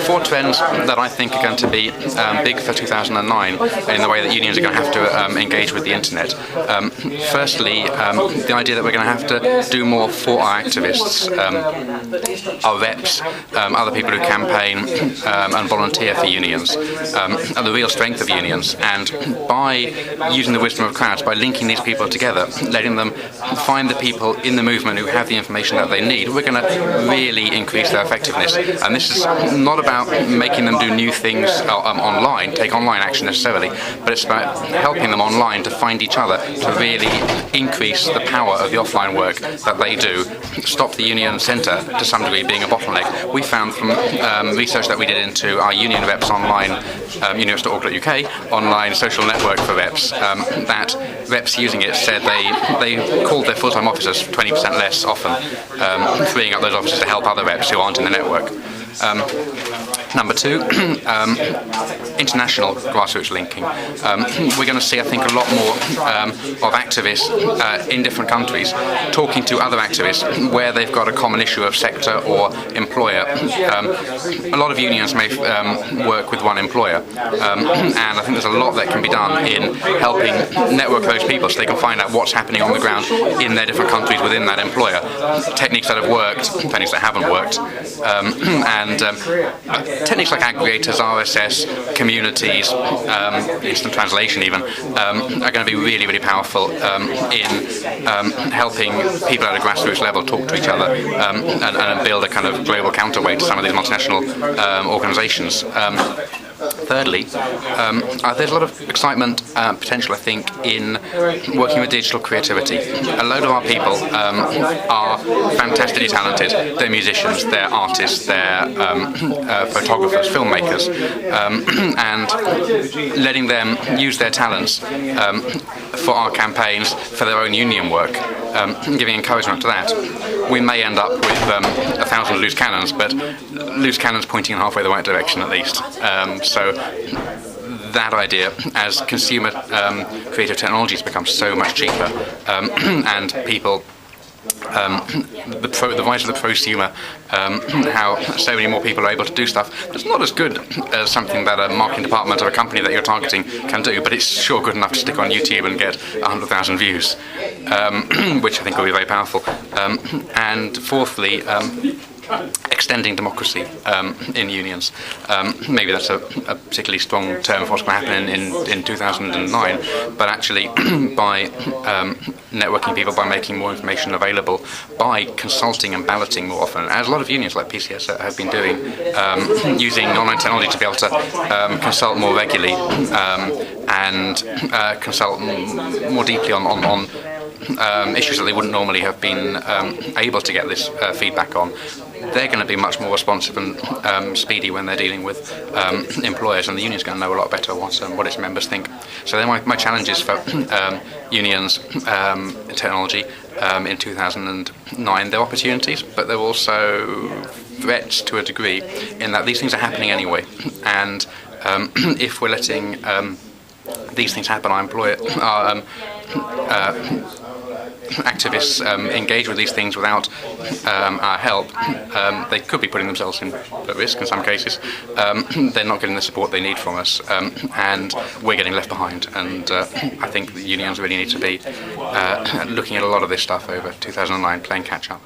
four trends that I think are going to be big for 2009 in the way that unions are going to have to engage with the internet. Firstly, the idea that we're going to have to do more for our activists, our reps, other people who campaign and volunteer for unions, and the real strength of unions. And by using the wisdom of crowds, by linking these people together, letting them find the people in the movement who have the information that they need, we're going to really increase their effectiveness. And this is not about making them do new things online, take online action necessarily, but it's about helping them online to find each other, to really increase the power of the offline work that they do, stop the union centre to some degree being a bottleneck. We found from research that we did into our union reps online, unions.org.uk, online social network for reps, that reps using it said they called their full-time officers 20% less often, freeing up those officers to help other reps who aren't in the network. Number two, international grassroots linking. We're going to see, I think, a lot more of activists in different countries talking to other activists where they've got a common issue of sector or employer. A lot of unions may work with one employer, and I think there's a lot that can be done in helping network those people so they can find out what's happening on the ground in their different countries within that employer. Techniques that have worked, techniques that haven't worked, and techniques like aggregators, RSS, communities, instant translation even, are going to be really, really powerful in helping people at a grassroots level talk to each other and build a kind of global counterweight to some of these multinational organisations. Thirdly, there's a lot of excitement, potential, I think, in working with digital creativity. A load of our people are fantastically talented. They're musicians, they're artists, they're photographers, filmmakers, and letting them use their talents for our campaigns, for their own union work, giving encouragement to that. We may end up with 1,000 loose cannons, but loose cannons pointing in halfway the right direction at least. So that idea, as consumer creative technologies become so much cheaper, and people, the rise of the prosumer, how so many more people are able to do stuff that's not as good as something that a marketing department or a company that you're targeting can do, but it's sure good enough to stick on YouTube and get 100,000 views, which I think will be very powerful. And fourthly, extending democracy in unions. Maybe that's a particularly strong term for what's going to happen in 2009, but actually by networking people, by making more information available, by consulting and balloting more often, as a lot of unions like PCS have been doing, using online technology to be able to consult more regularly and consult more deeply on issues that they wouldn't normally have been able to get this feedback on. They're going to be much more responsive and speedy when they're dealing with employers, and the union's going to know a lot better what its members think. So they're my challenges for unions in technology in 2009. They're opportunities, but they're also threats to a degree in that these things are happening anyway, and if we're letting these things happen, our activists engage with these things without our help, they could be putting themselves at risk in some cases. They're not getting the support they need from us, and we're getting left behind. And I think the unions really need to be looking at a lot of this stuff over 2009, playing catch up.